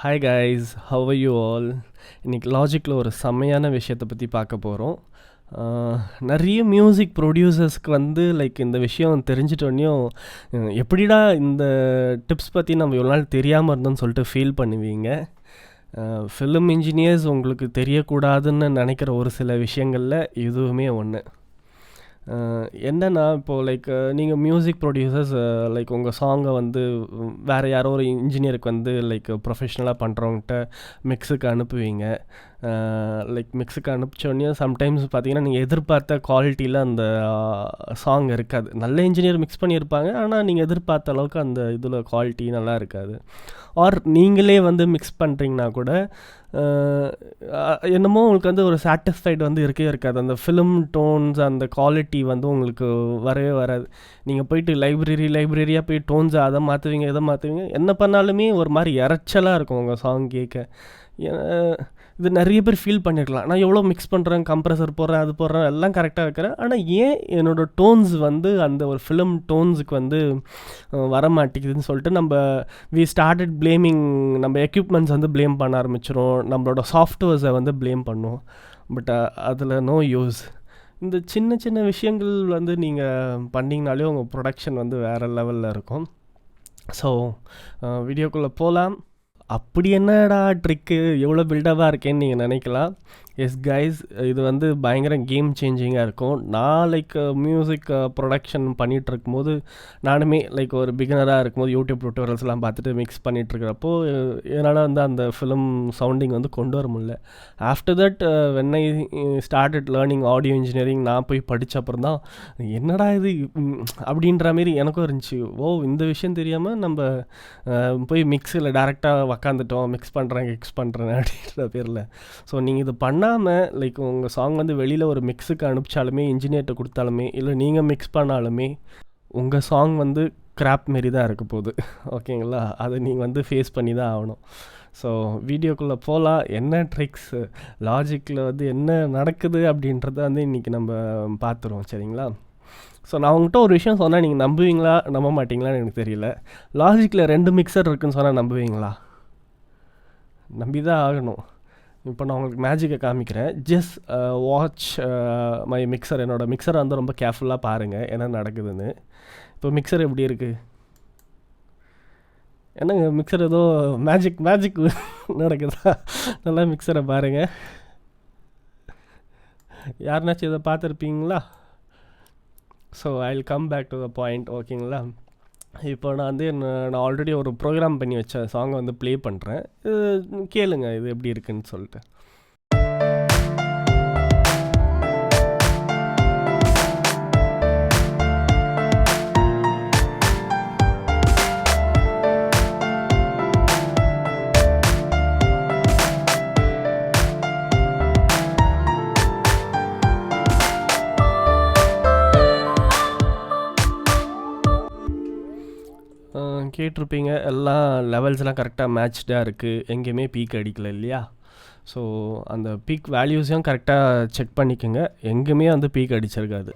Hi guys, how are you all? இன்றைக்கி லாஜிக்கில் ஒரு செம்மையான விஷயத்தை பற்றி பார்க்க போகிறோம். நிறைய மியூசிக் ப்ரொடியூசர்ஸ்க்கு லைக் இந்த விஷயம் தெரிஞ்சிட்டோன்னையும் எப்படிடா இந்த டிப்ஸ் பற்றி நம்ம இவ்வளோ நாள் தெரியாமல் இருந்தோம்னு சொல்லிட்டு ஃபீல் பண்ணுவீங்க. ஃபிலிம் இன்ஜினியர்ஸ் உங்களுக்கு தெரியக்கூடாதுன்னு நினைக்கிற ஒரு சில விஷயங்களில் இதுவுமே ஒன்று. என்னென்னா இப்போது லைக் நீங்கள் மியூசிக் ப்ரொடியூசர்ஸ் லைக் உங்கள் சாங்கை வேறு யாரோ ஒரு இன்ஜினியருக்கு லைக் ப்ரொஃபஷ்னலாக பண்ணுறவங்ககிட்ட மிக்ஸுக்கு அனுப்புவீங்க. லைக் மிக்ஸுக்கு அனுப்பிச்சோடனே சம்டைம்ஸ் பார்த்தீங்கன்னா நீங்கள் எதிர்பார்த்த குவாலிட்டியில் அந்த சாங் இருக்காது. நல்ல இன்ஜினியர் மிக்ஸ் பண்ணியிருப்பாங்க, ஆனால் நீங்கள் எதிர்பார்த்த அளவுக்கு அந்த இதில் குவாலிட்டி நல்லா இருக்காது. ஆர் நீங்களே மிக்ஸ் பண்ணுறீங்கன்னா கூட என்னமோ உங்களுக்கு ஒரு சாட்டிஸ்ஃபைடு இருக்கவே இருக்காது. அந்த ஃபிலிம் டோன்ஸ் அந்த குவாலிட்டி உங்களுக்கு வரவே வராது. நீங்கள் போயிட்டு லைப்ரரியாக போய் டோன்ஸை அதை மாற்றுவீங்க இதை மாற்றுவீங்க, என்ன பண்ணாலுமே ஒரு மாதிரி இறைச்சலாக இருக்கும் உங்கள் சாங் கேட்க. இது நிறைய பேர் ஃபீல் பண்ணியிருக்கலாம். நான் எவ்வளோ மிக்ஸ் பண்ணுறேன், கம்ப்ரஸர் போடுறேன், அது போடுறேன், எல்லாம் கரெக்டாக இருக்கிறேன், ஆனால் ஏன் என்னோடய டோன்ஸ் அந்த ஒரு ஃபிலிம் டோன்ஸுக்கு வர மாட்டேங்குதுன்னு சொல்லிட்டு வி ஸ்டார்டட் ப்ளேமிங். நம்ம எக்யூப்மெண்ட்ஸ் ப்ளேம் பண்ண ஆரம்பிச்சிடும், நம்மளோட சாஃப்ட்வேர்ஸை ப்ளேம் பண்ணுவோம். பட் அதில் நோ யூஸ். இந்த சின்ன சின்ன விஷயங்கள் நீங்கள் பண்ணிங்கனாலே உங்கள் ப்ரொடக்ஷன் வேறு லெவலில் இருக்கும். ஸோ வீடியோக்குள்ளே போகலாம். அப்படி என்னடா ட்ரிக்கு, எவ்வளோ பில்டப்பாக இருக்கேன்னு நீங்கள் நினைக்கலாம். எஸ் கைஸ், இது பயங்கர கேம் சேஞ்சிங்காக இருக்கும். நான் லைக் மியூசிக் ப்ரொடக்ஷன் பண்ணிகிட்ருக்கும்போது நானுமே லைக் ஒரு பிகினராக இருக்கும்போது யூடியூப் டுட்டோரியல்ஸ்லாம் பார்த்துட்டு மிக்ஸ் பண்ணிகிட்ருக்கிறப்போ என்னால் அந்த ஃபிலிம் சவுண்டிங் கொண்டு வர முடியல. After that when I started learning audio engineering, நான் போய் படித்த அப்புறம் தான் என்னடா இது அப்படின்ற மாரி எனக்கும் இருந்துச்சு. இந்த விஷயம் தெரியாமல் நம்ம போய் மிக்ஸில் டேரெக்டாக உக்காந்துட்டோம், மிக்ஸ் பண்ணுறேன் அப்படின்ற பேரில். ஸோ நீங்கள் இது பண்ணாமல் லைக் உங்கள் சாங் வெளியில் ஒரு மிக்ஸுக்கு அனுப்பிச்சாலுமே, இன்ஜினியர்கிட்ட கொடுத்தாலுமே, இல்லை நீங்கள் மிக்ஸ் பண்ணாலுமே உங்கள் சாங் கிராப் மாரி தான் இருக்க போகுது. ஓகேங்களா? அதை நீங்கள் ஃபேஸ் பண்ணி தான் ஆகணும். ஸோ வீடியோக்குள்ளே போகலாம். என்ன ட்ரிக்ஸ், லாஜிக்கில் என்ன நடக்குது அப்படின்றத இன்றைக்கி நம்ம பார்த்துருவோம். சரிங்களா? ஸோ நான் உங்கள்கிட்ட ஒரு விஷயம் சொன்னால் நீங்கள் நம்புவீங்களா நம்ப மாட்டிங்களான்னு எனக்கு தெரியல. லாஜிக்கில் 2 மிக்சர் இருக்குதுன்னு சொன்னால் நம்புவீங்களா? நம்பி தான் ஆகணும். இப்போ நான் உங்களுக்கு மேஜிக்கை காமிக்கிறேன். Just watch my mixture. என்னோடய மிக்சரை ரொம்ப கேர்ஃபுல்லாக பாருங்கள் என்ன நடக்குதுன்னு. இப்போ மிக்சர் எப்படி இருக்குது? என்னங்க மிக்சர் ஏதோ மேஜிக் நடக்குதா? நல்லா மிக்சரை பாருங்கள். யாருனாச்சும் இதை பார்த்துருப்பீங்களா? So I will come back to the point. ஓகேங்களா? இப்போ நான் நான் ஆல்ரெடி ஒரு ப்ரோக்ராம் பண்ணி வச்ச சாங்கை ப்ளே பண்ணுறேன். கேளுங்க இது எப்படி இருக்குன்னு சொல்லிட்டு. கேட்டிருப்பீங்க, எல்லாம் லெவல்ஸ்லாம் கரெக்டாக மேட்ச்டாக இருக்குது, எங்கேயுமே பீக் அடிக்கலை இல்லையா? ஸோ அந்த பீக் வேல்யூஸையும் கரெக்டாக செக் பண்ணிக்கோங்க. எங்கேயுமே பீக் அடிச்சிருக்காது.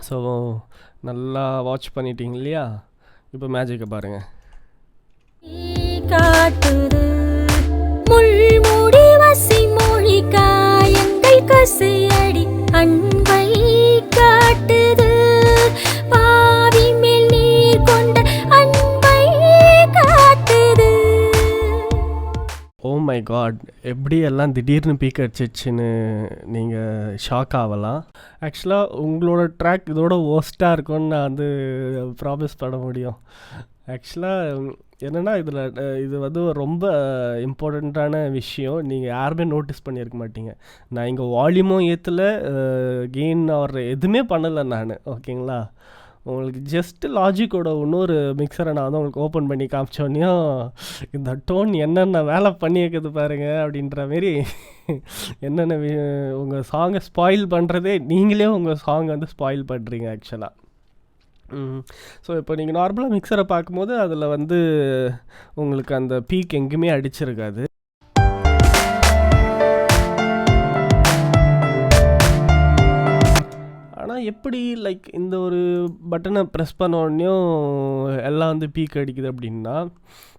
ஸோ நல்லா வாட்ச் பண்ணிட்டீங்க இல்லையா? இப்போ மேஜிக்கை பாருங்கள். காட்டுது முள்மூடி வசி மொழி காயங்கள் கசையடி அன்பை காட்டுது, பாவி மேல் நீர் கொண்ட அன்பை காட்டுது. ஓ மை காட், எப்படி எல்லாம் திடீர்னு பீக் அடிச்சிச்சுன்னு நீங்கள் ஷாக் ஆகலாம். ஆக்சுவலாக உங்களோட ட்ராக் இதோட ஒர்ஸ்ட்டாக இருக்கும்னு நான் ப்ராமிஸ் பண்ண முடியும். ஆக்சுவலாக என்னென்னா இது ரொம்ப இம்பார்ட்டண்ட்டான விஷயம். நீங்கள் யாருமே நோட்டீஸ் பண்ணியிருக்க மாட்டீங்க. நான் இங்கே வால்யூமும் ஏற்றலை, கெயின் ஆர் எதுவுமே பண்ணலை நான். ஓகேங்களா? உங்களுக்கு ஜஸ்ட்டு லாஜிக்கோட இன்னொரு மிக்சரை நான் உங்களுக்கு ஓப்பன் பண்ணி காமிச்சோன்னையும் இந்த டோன் என்னென்ன வேலை பண்ணி வைக்கிறது பாருங்கள் அப்படின்ற மாரி என்னென்ன உங்கள் சாங்கை ஸ்பாயில் பண்ணுறதே நீங்களே உங்கள் சாங்கை ஸ்பாயில் பண்ணுறீங்க ஆக்சுவலாக. ஸோ இப்போ நீங்கள் நார்மலாக மிக்சரை பார்க்கும்போது அதில் வந்து உங்களுக்கு அந்த பீக் எங்கேயுமே அடிச்சிருக்காது. ஆனால் எப்படி லைக் இந்த ஒரு பட்டனை ப்ரெஸ் பண்ண உடனேயும் எல்லாம் வந்து பீக் அடிக்குது அப்படின்னா,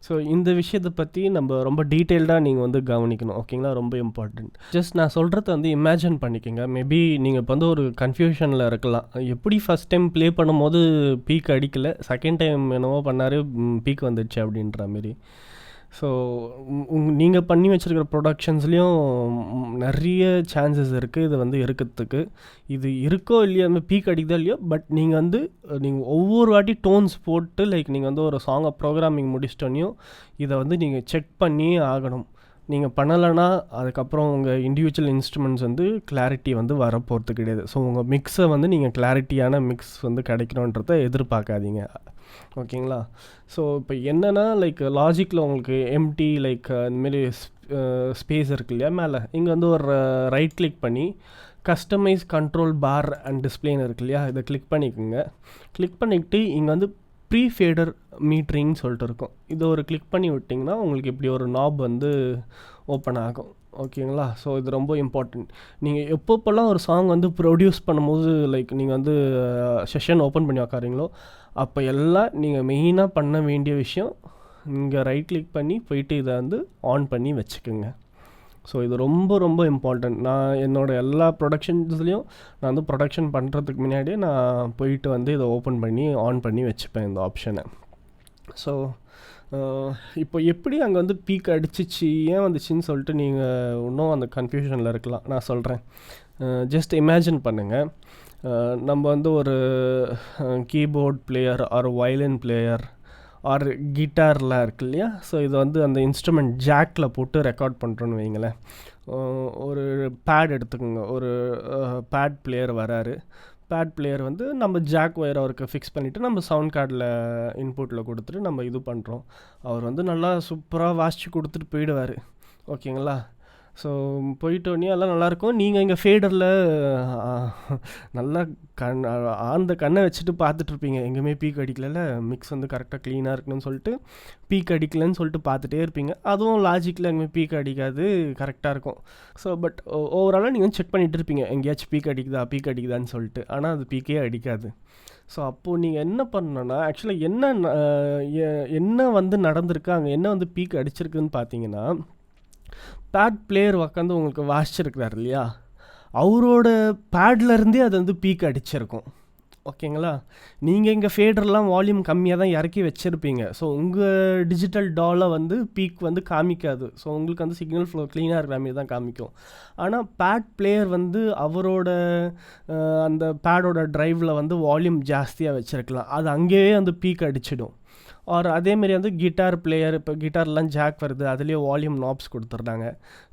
ஸோ இந்த விஷயத்தை பற்றி நம்ம ரொம்ப டீட்டெயில்டாக நீங்கள் வந்து கவனிக்கணும். ஓகேங்களா, ரொம்ப இம்பார்ட்டண்ட். ஜஸ்ட் நான் சொல்கிறத வந்து இமேஜின் பண்ணிக்கோங்க. மேபி நீங்கள் இப்போ வந்து ஒரு கன்ஃபியூஷனில் இருக்கலாம். எப்படி ஃபஸ்ட் டைம் ப்ளே பண்ணும்போது பீக் அடிக்கலை, செகண்ட் டைம் என்னவோ பண்ணார் பீக் வந்துடுச்சு அப்படின்ற மாரி. ஸோ நீங்கள் பண்ணி வச்சுருக்கிற ப்ரொடக்ஷன்ஸ்லேயும் நிறைய சான்சஸ் இருக்குது இது வந்து இருக்கிறதுக்கு. இது இருக்கோ இல்லையோ, அந்த பீக் அடிக்குதோ இல்லையோ, பட் நீங்கள் ஒவ்வொரு வாட்டி டோன்ஸ் போட்டு லைக் நீங்கள் வந்து ஒரு சாங்கை ப்ரோக்ராமிங் முடிச்சிட்டோன்னையும் இதை வந்து நீங்கள் செக் பண்ணி ஆகணும். நீங்கள் பண்ணலைன்னா அதுக்கப்புறம் உங்கள் இண்டிவிஜுவல் இன்ஸ்ட்ருமெண்ட்ஸ் வந்து கிளாரிட்டி வந்து வரப்போகிறது கிடையாது. ஸோ உங்கள் மிக்ஸை வந்து நீங்கள் கிளாரிட்டியான மிக்ஸ் வந்து கிடைக்கணுன்றதை எதிர்பார்க்காதீங்க. ஓகேங்களா. ஸோ இப்போ என்னென்னா லைக் லாஜிக்கில் உங்களுக்கு எம்டி லைக் இந்தமாரி ஸ்பேஸ் இருக்கு இல்லையா மேலே, இங்கே வந்து ஒரு ரைட் கிளிக் பண்ணி கஸ்டமைஸ் கண்ட்ரோல் பார் அண்ட் டிஸ்பிளேன்னு இருக்கு இல்லையா, இதை கிளிக் பண்ணிக்கோங்க. கிளிக் பண்ணிக்கிட்டு இங்கே வந்து ப்ரீ ஃபேடர் மீட்ரிங்னு சொல்லிட்டு இருக்கும். இதை ஒரு கிளிக் பண்ணி விட்டிங்கன்னா உங்களுக்கு இப்படி ஒரு நாப் வந்து ஓப்பன் ஆகும். ஓகேங்களா. ஸோ இது ரொம்ப இம்பார்ட்டண்ட். நீங்கள் எப்பப்போல்லாம் ஒரு சாங் வந்து ப்ரொடியூஸ் பண்ணும்போது லைக் நீங்கள் வந்து செஷன் ஓப்பன் பண்ணி உக்காரீங்களோ அப்போ எல்லாம் நீங்கள் மெயினாக பண்ண வேண்டிய விஷயம், நீங்கள் ரைட் கிளிக் பண்ணி போயிட்டு இதை வந்து ஆன் பண்ணி வச்சுக்கோங்க. ஸோ இது ரொம்ப ரொம்ப இம்பார்ட்டண்ட். நான் என்னோடய எல்லா ப்ரொடக்ஷன்ஸ்லேயும் நான் வந்து ப்ரொடக்ஷன் பண்ணுறதுக்கு முன்னாடியே நான் போயிட்டு வந்து இதை ஓப்பன் பண்ணி ஆன் பண்ணி வச்சுப்பேன் இந்த ஆப்ஷனை. ஸோ இப்போ எப்படி அங்கே வந்து பீக் அடிச்சிச்சு, ஏன் வந்துச்சின்னு சொல்லிட்டு நீங்கள் இன்னும் அந்த கன்ஃபியூஷனில் இருக்கலாம். நான் சொல்கிறேன். ஜஸ்ட் இமேஜின் பண்ணுங்கள். நம்ம வந்து ஒரு keyboard player or violin player or கிட்டார்லாம் இருக்கு இல்லையா. ஸோ இது வந்து அந்த இன்ஸ்ட்ருமெண்ட் ஜாக்கில் போட்டு ரெக்கார்ட் பண்ணுறோன்னு வைங்களேன். ஒரு பேட் எடுத்துக்கோங்க. ஒரு பேட் பிளேயர் வராரு. பேட் பிளேயர் வந்து நம்ம ஜாக் ஒயர் அவருக்கு ஃபிக்ஸ் பண்ணிவிட்டு நம்ம சவுண்ட் கார்டில் இன்புட்டில் கொடுத்துட்டு நம்ம இது பண்ணுறோம். அவர் வந்து நல்லா சூப்பராக வாசித்து கொடுத்துட்டு போயிடுவார். ஓகேங்களா. ஸோ போயிட்டோன்னே எல்லாம் நல்லாயிருக்கும். நீங்கள் இங்கே ஃபேடரில் நல்லா ஆழ்ந்த கண்ணை வச்சுட்டு பார்த்துட்ருப்பீங்க, எங்கேயுமே பீக் அடிக்கல, மிக்ஸ் வந்து கரெக்டாக க்ளீனாக இருக்கணும்னு சொல்லிட்டு பீக் அடிக்கலன்னு சொல்லிட்டு பார்த்துட்டே இருப்பீங்க. அதுவும் லாஜிக்கில் எங்கேயுமே பீக் அடிக்காது, கரெக்டாக இருக்கும். ஸோ பட் ஓவராலாக நீங்கள் செக் பண்ணிகிட்டு இருப்பீங்க எங்கேயாச்சும் பீக் அடிக்குதான்னு சொல்லிட்டு. ஆனால் அது பீக்கே அடிக்காது. ஸோ அப்போது நீங்கள் என்ன பண்ணணுன்னா, ஆக்சுவலாக என்ன வந்து நடந்திருக்கு, அங்கே என்ன வந்து பீக் அடிச்சிருக்குன்னு பார்த்தீங்கன்னா, பேட் பிளேயர் உக்காந்து உங்களுக்கு வாசிச்சிருக்கிறார் இல்லையா, அவரோட பேட்லேருந்தே அது வந்து பீக் அடிச்சிருக்கும். ஓகேங்களா. நீங்கள் இங்கே ஃபேடர்லாம் வால்யூம் கம்மியாக தான் இறக்கி வச்சுருப்பீங்க. ஸோ உங்கள் டிஜிட்டல் டாலை வந்து பீக் வந்து காமிக்காது. ஸோ உங்களுக்கு வந்து சிக்னல் ஃப்ளோ க்ளீனாக இருக்கிற மாதிரி தான் காமிக்கும். ஆனால் பேட் பிளேயர் வந்து அவரோட அந்த பேடோட ட்ரைவில் வந்து வால்யூம் ஜாஸ்தியாக வச்சுருக்கலாம், அது அங்கேயே வந்து பீக் அடிச்சிடும். ஆர் அதேமாரி வந்து கிட்டார் பிளேயர், இப்போ கிட்டார்லாம் ஜாக் வருது, அதுலேயே வால்யூம் நாப்ஸ் கொடுத்துட்றாங்க.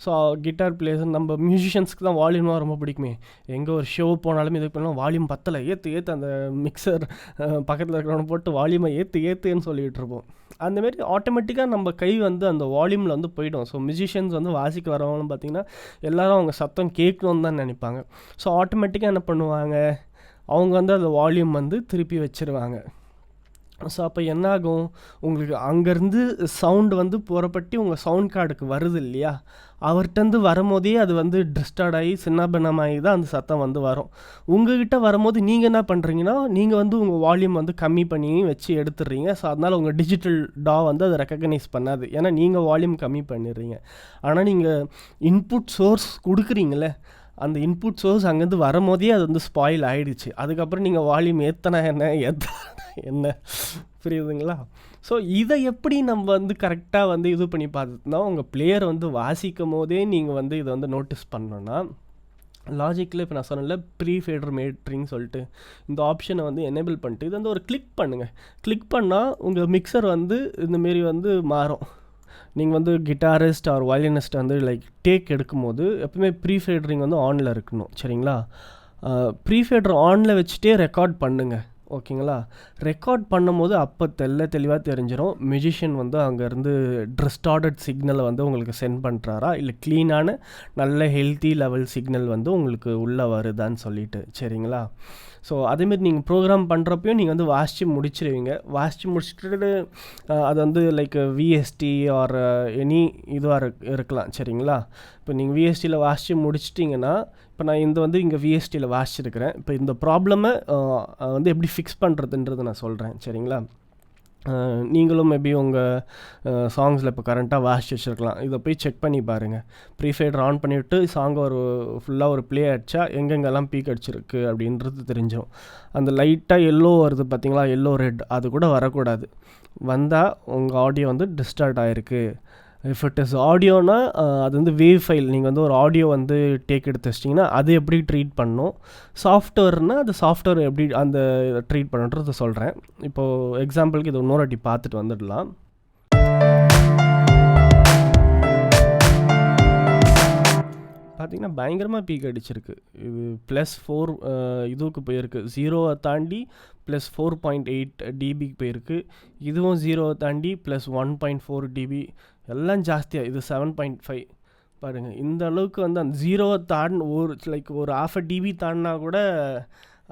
ஸோ கிட்டார் பிளேயர்ஸ் நம்ம மியூசிஷியன்ஸ்க்கு தான் வால்யூம்லாம் ரொம்ப பிடிக்குமே. எங்கே ஒரு ஷோ போனாலும் இது பண்ணாலும் வால்யூம் பத்தலை, ஏற்று அந்த மிக்சர் பக்கத்தில் இருக்கிறவனை போட்டு வால்யூமை ஏற்றுன்னு சொல்லிகிட்டு இருப்போம். அந்தமாரி ஆட்டோமேட்டிக்காக நம்ம கை வந்து அந்த வால்யூமில் வந்து போயிடும். ஸோ மியூசிஷியன்ஸ் வந்து வாசிக்க வரவங்களும் பார்த்திங்கன்னா எல்லோரும் அவங்க சத்தம் கேட்கணுன்னு தான் நினைப்பாங்க. ஸோ ஆட்டோமேட்டிக்காக என்ன பண்ணுவாங்க, அவங்க வந்து அந்த வால்யூம் வந்து திருப்பி வச்சுருவாங்க. ஸோ அப்போ என்னாகும், உங்களுக்கு அங்கேருந்து சவுண்டு வந்து புறப்பட்டு உங்கள் சவுண்ட் கார்டுக்கு வருது இல்லையா, அவர்கிட்டருந்து வரும்போதே அது வந்து டிஸ்டர்ட் ஆகி சின்னபின்னமாகி தான் அந்த சத்தம் வந்து வரும். உங்கள்கிட்ட வரும்போது நீங்கள் என்ன பண்ணுறீங்கன்னா, நீங்கள் வந்து உங்கள் வால்யூம் வந்து கம்மி பண்ணி வச்சு எடுத்துடுறீங்க. ஸோ அதனால் உங்கள் டிஜிட்டல் டா வந்து அதை ரெக்கக்னைஸ் பண்ணாது, ஏன்னா நீங்கள் வால்யூம் கம்மி பண்ணிடுறீங்க. ஆனால் நீங்கள் இன்புட் சோர்ஸ் கொடுக்குறீங்களே, அந்த இன்புட் சோர்ஸ் அங்கேருந்து வரும்போதே அது வந்து ஸ்பாயில் ஆகிடுச்சு. அதுக்கப்புறம் நீங்கள் வால்யூம் ஏற்றினா என்ன புரியுதுங்களா. ஸோ இதை எப்படி நம்ம வந்து கரெக்டாக வந்து இது பண்ணி பார்த்துனா, உங்கள் பிளேயர் வந்து வாசிக்கும் போதே நீங்கள் வந்து இதை வந்து நோட்டீஸ் பண்ணோன்னா, லாஜிக்கில் இப்போ நான் சொன்னேன்ல ப்ரீ ஃபேடர் மேட்ரின்னு சொல்லிட்டு இந்த ஆப்ஷனை வந்து எனேபிள் பண்ணிட்டு இது வந்து ஒரு கிளிக் பண்ணுங்கள். கிளிக் பண்ணால் உங்கள் மிக்சர் வந்து இந்தமாரி வந்து மாறும். நீங்கள் வந்து கிட்டாரிஸ்ட் ஆர் வயலினிஸ்ட் வந்து லைக் டேக் எடுக்கும்போது எப்பவுமே ப்ரீ ஃபேடரிங் வந்து ஆனில் இருக்கணும். சரிங்களா. ப்ரீ ஃபேடர் ஆனில் வச்சுட்டே ரெக்கார்ட் பண்ணுங்கள். ஓகேங்களா. ரெக்கார்ட் பண்ணும்போது அப்போ தெளிவாக தெரிஞ்சிடும் மியூசிஷியன் வந்து அங்கேருந்து டிஸ்டார்டட் சிக்னலை வந்து உங்களுக்கு சென்ட் பண்ணுறாரா, இல்லை க்ளீனான நல்ல ஹெல்த்தி லெவல் சிக்னல் வந்து உங்களுக்கு உள்ளே வருதான்னு சொல்லிட்டு. சரிங்களா. ஸோ அதேமாரி நீங்கள் ப்ரோக்ராம் பண்ணுறப்பையும் நீங்கள் வந்து வாசித்து முடிச்சிடுவீங்க. வாசித்து முடிச்சுட்டு அது வந்து லைக் விஎஸ்டி ஆர் எனி இதுவாக இருக்கலாம். சரிங்களா. இப்போ நீங்கள் விஎஸ்டியில் வாசித்து முடிச்சிட்டிங்கன்னா, இப்போ நான் இந்த வந்து இங்கே விஎஸ்டியில் வாசிச்சிருக்கிறேன். இப்போ இந்த ப்ராப்ளமை வந்து எப்படி ஃபிக்ஸ் பண்ணுறதுன்றது நான் சொல்கிறேன். சரிங்களா. நீங்களும் மேபி உங்கள் சாங்ஸில் இப்போ கரண்ட்டாக வாசிச்சு வச்சுருக்கலாம். இதை போய் செக் பண்ணி பாருங்கள். ப்ரீஃபைடர் ஆன் பண்ணிவிட்டு சாங்கை ஃபுல்லாக ஒரு ப்ளே அடித்தா எங்கெங்கெல்லாம் பீக் அடிச்சிருக்கு அப்படின்றது தெரிஞ்சிடும். அந்த லைட்டாக எல்லோ வருது பார்த்தீங்களா, எல்லோ ரெட், அது கூட வரக்கூடாது. வந்தால் உங்கள் ஆடியோ வந்து டிஸ்டார்ட் ஆகிருக்கு. இஃப் இட் இஸ் ஆடியோனா அது வந்து வேவ் ஃபைல். நீங்கள் வந்து ஒரு ஆடியோ வந்து டேக் எடுத்து வச்சிட்டிங்கன்னா அது எப்படி ட்ரீட் பண்ணணும். சாஃப்ட்வேர்னால் அது சாஃப்ட்வேர் எப்படி அந்த ட்ரீட் பண்ணுறத சொல்கிறேன். இப்போது எக்ஸாம்பிளுக்கு இது இன்னொரு வாட்டி பார்த்துட்டு வந்துடலாம். பார்த்திங்கன்னா பயங்கரமாக பீக் அடிச்சிருக்கு. இது +4 இதுவுக்கு போயிருக்கு. 0 தாண்டி +4.8 டிபிக்கு போயிருக்கு. இதுவும் 0 தாண்டி +1.4 டிபி. எல்லாம் ஜாஸ்தியாக இது 7.5. பாருங்கள், இந்த அளவுக்கு வந்து அந்த 0 லைக் ஒரு 1/2 டிபி தாண்டினா கூட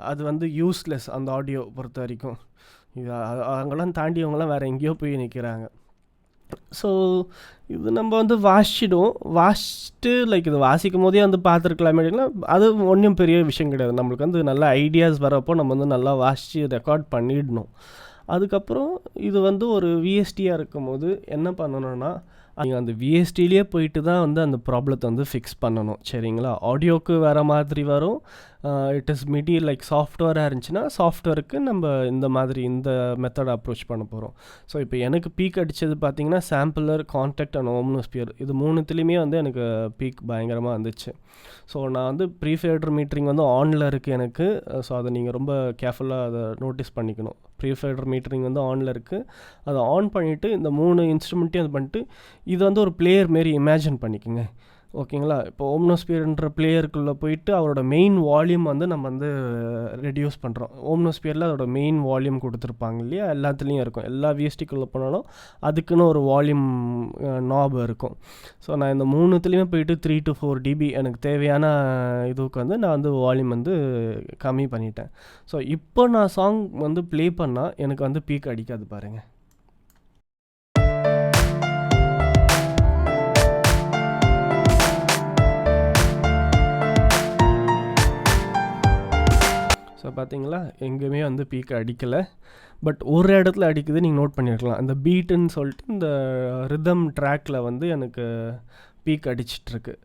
அது வந்து யூஸ்லெஸ் அந்த ஆடியோ பொறுத்த வரைக்கும். இது அவங்களாம் தாண்டியவங்களாம் வேறு எங்கேயோ போய் நிற்கிறாங்க. ஸோ இது நம்ம வந்து வாசிச்சுட்டு லைக் இது வாசிக்கும் போதே வந்து பார்த்துருக்கலாமேனா அது ஒன்றும் பெரிய விஷயம் கிடையாது. நம்மளுக்கு வந்து நல்ல ஐடியாஸ் வரப்போ நம்ம வந்து நல்லா வாசித்து ரெக்கார்ட் பண்ணிடணும். அதுக்கப்புறம் இது வந்து ஒரு விஎஸ்டியாக இருக்கும் போது என்ன பண்ணணும்னா, நீங்கள் அந்த விஎஸ்டிலேயே போயிட்டு தான் வந்து அந்த ப்ராப்ளத்தை வந்து ஃபிக்ஸ் பண்ணணும். சரிங்களா. ஆடியோவுக்கு வேறு மாதிரி வரும். இட் இஸ் மிடி லைக் சாஃப்ட்வேராக இருந்துச்சுன்னா சாஃப்ட்வேருக்கு நம்ம இந்த மாதிரி இந்த மெத்தட் அப்ரோச் பண்ண போகிறோம். ஸோ இப்போ எனக்கு பீக் அடித்தது பார்த்திங்கன்னா சாம்பிளர், கான்டாக்ட் அண்ட் ஓம்னோஸ்பியர், இது மூணுத்துலேயுமே வந்து எனக்கு பீக் பயங்கரமாக வந்துச்சு. ஸோ நான் வந்து ப்ரீஃபேடர் மீட்டரிங் வந்து ஆனில் இருக்குது எனக்கு. ஸோ அதை நீங்கள் ரொம்ப கேர்ஃபுல்லாக அதை நோட்டீஸ் பண்ணிக்கணும். ப்ரீஃபேடர் மீட்டரிங் வந்து ஆனில் இருக்குது. அதை ஆன் பண்ணிவிட்டு இந்த 3 இன்ஸ்ட்ருமெண்ட்டையும் அது பண்ணிட்டு இது வந்து ஒரு பிளேயர் மாரி இமேஜின் பண்ணிக்கோங்க. ஓகேங்களா. இப்போ ஓம்னோஸ்பியர்ன்ற பிளேயருக்குள்ளே போயிட்டு அவரோட மெயின் வால்யூம் வந்து நம்ம வந்து ரெடியூஸ் பண்ணுறோம். ஓம்னோஸ்பியரில் அதோட மெயின் வால்யூம் கொடுத்துருப்பாங்க இல்லையா, எல்லாத்துலேயும் இருக்கும். எல்லா விஎஸ்டிக்குள்ளே போனாலும் அதுக்குன்னு ஒரு வால்யூம் நாப் இருக்கும். ஸோ நான் இந்த 3த்துலேயுமே போயிட்டு 3 to 4 டிபி எனக்கு தேவையான இதுக்கு வந்து நான் வந்து வால்யூம் வந்து கம்மி பண்ணிட்டேன். ஸோ இப்போ நான் சாங் வந்து ப்ளே பண்ணால் எனக்கு வந்து பீக் அடிக்காது பாருங்கள். ஸோ பார்த்தீங்களா, எங்கேயுமே வந்து பீக் அடிக்கலை. பட் ஒரு இடத்துல அடிக்குது, நீங்கள் நோட் பண்ணியிருக்கலாம். அந்த பீட்டுன்னு சொல்லிட்டு இந்த ரிதம் ட்ராக்கில் வந்து எனக்கு பீக் அடிச்சிட்ருக்கு.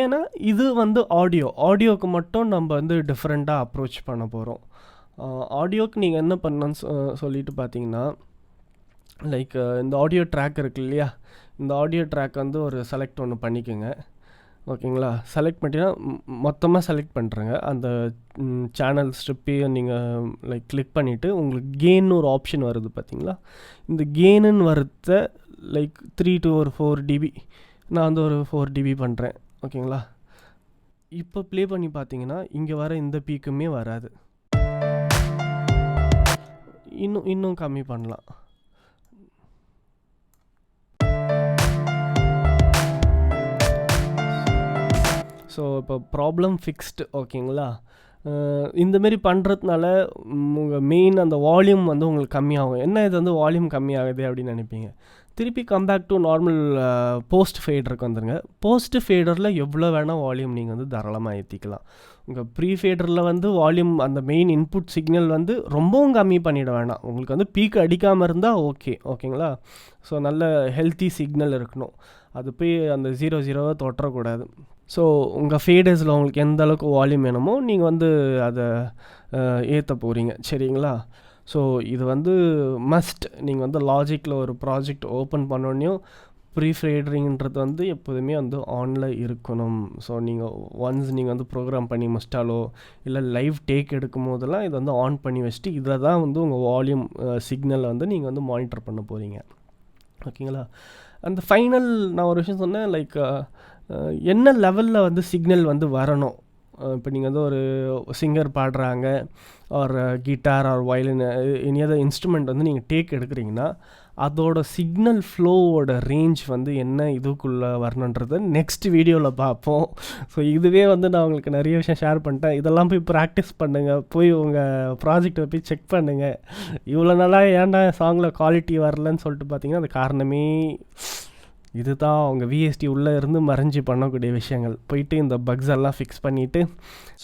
ஏன்னா இது வந்து ஆடியோவுக்கு மட்டும் நம்ம வந்து டிஃப்ரெண்ட்டாக அப்ரோச் பண்ண போகிறோம். ஆடியோவுக்கு நீங்கள் என்ன பண்ணணும்னு சொல்லிட்டு பார்த்தீங்கன்னா, லைக் இந்த ஆடியோ ட்ராக் இருக்கு இல்லையா, இந்த ஆடியோ ட்ராக் வந்து ஒரு செலக்ட் ஒன்று பண்ணிக்கோங்க. ஓகேங்களா. செலக்ட் பண்ணிட்டீங்கன்னா மொத்தமாக செலக்ட் பண்ணுறேங்க. அந்த சேனல் ஸ்ட்ரிப்பையும் நீங்கள் லைக் கிளிக் பண்ணிவிட்டு உங்களுக்கு கெயின்னு ஒரு ஆப்ஷன் வருது பார்த்தீங்களா. இந்த கெயினுன்னு வரத லைக் 3 to 4 டிபி நான் வந்து ஒரு 4 டிபி பண்ணுறேன். ஓகேங்களா. இப்போ ப்ளே பண்ணி பார்த்தீங்கன்னா இங்கே வர இந்த பீக்குமே வராது. இன்னும் கம்மி பண்ணலாம். ஸோ இப்போ ப்ராப்ளம் ஃபிக்ஸ்டு. ஓகேங்களா. இந்தமாரி பண்ணுறதுனால உங்கள் மெயின் அந்த வால்யூம் வந்து உங்களுக்கு கம்மியாகும். என்ன இது வந்து வால்யூம் கம்மியாகுது அப்படின்னு நினைப்பீங்க. திருப்பி கம்பேக் டு நார்மல் போஸ்ட் ஃபேடருக்கு வந்துடுங்க. போஸ்ட் ஃபேடரில் எவ்வளோ வேணால் வால்யூம் நீங்கள் வந்து தாராளமாக ஏற்றிக்கலாம். உங்கள் ப்ரீ ஃபேடரில் வந்து வால்யூம் அந்த மெயின் இன்புட் சிக்னல் வந்து ரொம்பவும் கம்மி பண்ணிட வேணாம். உங்களுக்கு வந்து பீக் அடிக்காமல் இருந்தால் ஓகேங்களா. ஸோ நல்ல ஹெல்த்தி சிக்னல் இருக்கணும். அது போய் அந்த 0 தொட்டக்கூடாது. ஸோ உங்கள் ஃபேடர்ஸில் உங்களுக்கு எந்த அளவுக்கு வால்யூம் வேணுமோ நீங்கள் வந்து அதை ஏற்ற போகிறீங்க. சரிங்களா. ஸோ இது வந்து மஸ்ட். நீங்கள் வந்து லாஜிக்கில் ஒரு ப்ராஜெக்ட் ஓப்பன் பண்ணோன்னையும் ப்ரீஃபேடரிங்கிறது வந்து எப்போதுமே வந்து ஆனில் இருக்கணும். ஸோ நீங்கள் ஒன்ஸ் நீங்கள் வந்து ப்ரோக்ராம் பண்ணி முடிச்சிட்டாலோ இல்லை லைவ் டேக் எடுக்கும் போதெல்லாம் இதை வந்து ஆன் பண்ணி வச்சுட்டு இதை தான் வந்து உங்கள் வால்யூம் சிக்னலை வந்து நீங்கள் வந்து மானிட்டர் பண்ண போகிறீங்க. ஓகேங்களா. அந்த ஃபைனல் நான் ஒரு விஷயம் சொன்னேன், லைக் என்ன லெவலில் வந்து சிக்னல் வந்து வரணும் இப்போ நீங்கள் வந்து ஒரு சிங்கர் பாடுறாங்க, ஒரு guitar or violin any other instrument வந்து நீங்கள் டேக் எடுக்கிறீங்கன்னா அதோட சிக்னல் ஃப்ளோவோட ரேஞ்ச் வந்து என்ன இதுக்குள்ளே வரணுன்றதை நெக்ஸ்ட் வீடியோவில் பார்ப்போம். ஸோ இதுவே வந்து நான் உங்களுக்கு நிறைய விஷயம் ஷேர் பண்ணிட்டேன். இதெல்லாம் போய் ப்ராக்டிஸ் பண்ணுங்கள், போய் உங்கள் ப்ராஜெக்டை போய் செக் பண்ணுங்கள். இவ்வளோ நாளாக ஏன்டா சாங்கில் குவாலிட்டி வரலன்னு சொல்லிட்டு பார்த்தீங்கன்னா அது காரணமே இதுதான். அவங்க விஎஸ்டி உள்ளே இருந்து மறைஞ்சி பண்ணக்கூடிய விஷயங்கள். போயிட்டு இந்த பக்ஸ் எல்லாம் ஃபிக்ஸ் பண்ணிவிட்டு,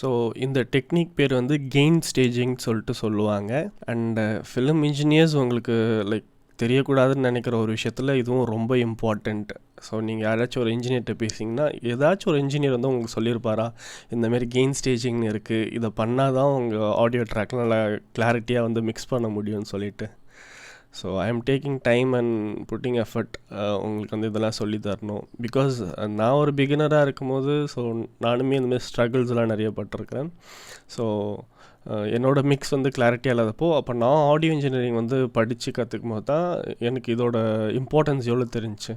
ஸோ இந்த டெக்னிக் பேர் வந்து கெயின் ஸ்டேஜிங் சொல்லிட்டு சொல்லுவாங்க. அண்டு ஃபிலிம் இன்ஜினியர்ஸ் உங்களுக்கு லைக் தெரியக்கூடாதுன்னு நினைக்கிற ஒரு விஷயத்தில் இதுவும் ரொம்ப இம்பார்ட்டண்ட். ஸோ நீங்கள் யாராச்சும் ஒரு இன்ஜினியர்கிட்ட பேசிங்கன்னா ஏதாச்சும் ஒரு இன்ஜினியர் வந்து உங்களுக்கு சொல்லியிருப்பாரா இந்தமாரி கெயின் ஸ்டேஜிங்னு இருக்குது, இதை பண்ணால் தான் உங்கள் ஆடியோ ட்ராக்ல நல்லா கிளாரிட்டியாக வந்து மிக்ஸ் பண்ண முடியும்னு சொல்லிட்டு. So I am taking time and putting effort உங்களுக்கு வந்து இதெல்லாம் சொல்லி தரணும். பிகாஸ் நான் ஒரு பிகினராக இருக்கும்போது ஸோ நானுமே இந்தமாதிரி ஸ்ட்ரகிள்ஸ்லாம் நிறைய பட்டிருக்கிறேன். ஸோ என்னோடய மிக்ஸ் வந்து கிளாரிட்டியாக இல்லாதப்போ அப்போ நான் ஆடியோ இன்ஜினியரிங் வந்து படித்து கற்றுக்கும் போது தான் எனக்கு இதோட இம்பார்ட்டன்ஸ் எவ்வளோ தெரிஞ்சிச்சு.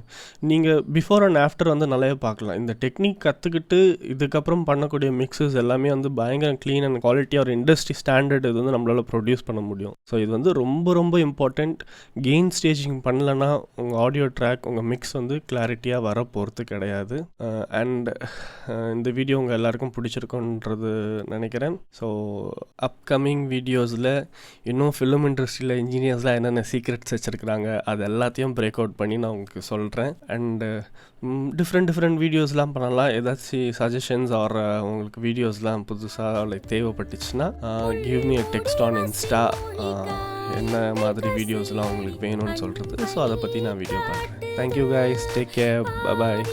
நீங்கள் பிஃபோர் அண்ட் ஆஃப்டர் வந்து நல்லாவே பார்க்கலாம். இந்த டெக்னிக் கற்றுக்கிட்டு இதுக்கப்புறம் பண்ணக்கூடிய மிக்ஸஸ் எல்லாமே வந்து பயங்கர க்ளீன் அண்ட் குவாலிட்டியாக ஒரு இண்டஸ்ட்ரி ஸ்டாண்டர்ட் இது வந்து நம்மளால் ப்ரொடியூஸ் பண்ண முடியும். ஸோ இது வந்து ரொம்ப ரொம்ப இம்பார்ட்டண்ட். கெயின் ஸ்டேஜிங் பண்ணலன்னா உங்கள் ஆடியோ ட்ராக் உங்கள் மிக்ஸ் வந்து கிளாரிட்டியாக வர போகிறது கிடையாது. அண்ட் இந்த வீடியோ உங்கள் எல்லாருக்கும் பிடிச்சிருக்குன்றது நினைக்கிறேன். ஸோ அப்கமிங் வீடியோஸில் இன்னும் ஃபிலிம் இண்டஸ்ட்ரியில் இன்ஜினியர்ஸ்லாம் என்னென்ன சீக்ரெட்ஸ் வச்சுருக்குறாங்க அது எல்லாத்தையும் பிரேக் அவுட் பண்ணி நான் உங்களுக்கு சொல்கிறேன். அண்டு டிஃப்ரெண்ட் வீடியோஸ்லாம் பண்ணலாம். ஏதாச்சும் சஜஷன்ஸ் ஆர் உங்களுக்கு வீடியோஸ்லாம் புதுசாக லைக் தேவைப்பட்டுச்சுன்னா give me a text on Insta. என்ன மாதிரி வீடியோஸ்லாம் உங்களுக்கு வேணும்னு சொல்கிறது. ஸோ அதை பற்றி நான் வீடியோ பண்ணுறேன். Thank you guys, take care, bye bye.